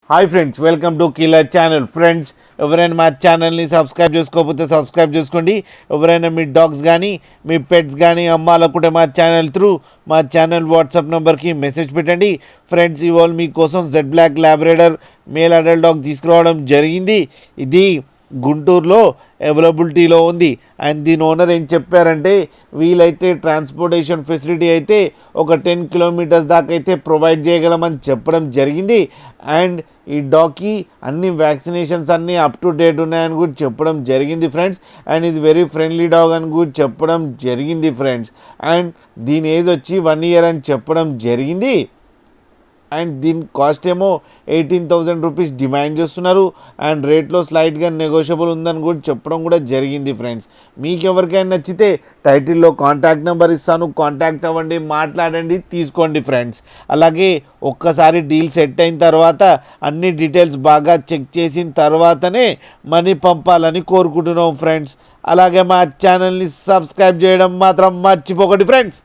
Hi friends, welcome to killer channel. Friends, ఎవరైనా మా ఛానల్ని సబ్స్క్రైబ్ చేసుకోకపోతే సబ్స్క్రైబ్ చేసుకోండి. ఎవరైనా మీ డాగ్స్ కానీ మీ పెట్స్ కానీ అమ్మాలనుకుంటే మా ఛానల్ వాట్సాప్ నెంబర్కి మెసేజ్ పెట్టండి. ఫ్రెండ్స్, ఇవాళ మీకోసం jet black labrador male adult dog తీసుకురావడం జరిగింది. ఇది గుంటూరులో అవైలబిలిటీలో ఉంది. అండ్ దీని ఓనర్ ఏం చెప్పారంటే, వీలైతే ట్రాన్స్పోర్టేషన్ ఫెసిలిటీ అయితే ఒక 10 కిలోమీటర్స్ దాకా అయితే ప్రొవైడ్ చేయగలమని చెప్పడం జరిగింది. అండ్ ఈ డాగ్కి అన్ని వ్యాక్సినేషన్స్ అన్నీ అప్ టు డేట్ ఉన్నాయని కూడా చెప్పడం జరిగింది ఫ్రెండ్స్. అండ్ ఇది వెరీ ఫ్రెండ్లీ డాగ్ అని కూడా చెప్పడం జరిగింది ఫ్రెండ్స్. అండ్ దీని ఏజ్ వచ్చి 1 year అని చెప్పడం జరిగింది. అండ్ దీని కాస్ట్ ఏమో 18,000 రూపీస్ డిమాండ్ చేస్తున్నారు. అండ్ రేట్లో స్లైట్గా నెగోషియబుల్ ఉందని కూడా చెప్పడం కూడా జరిగింది ఫ్రెండ్స్. మీకు ఎవరికైనా నచ్చితే టైటిల్లో కాంటాక్ట్ నెంబర్ ఇస్తాను, కాంటాక్ట్ అవ్వండి, మాట్లాడండి, తీసుకోండి ఫ్రెండ్స్. అలాగే ఒక్కసారి డీల్ సెట్ అయిన తర్వాత అన్ని డీటెయిల్స్ బాగా చెక్ చేసిన తర్వాతనే మనీ పంపాలని కోరుకుంటున్నాం ఫ్రెండ్స్. అలాగే మా ఛానల్ని సబ్స్క్రైబ్ చేయడం మాత్రం మర్చిపోకండి ఫ్రెండ్స్.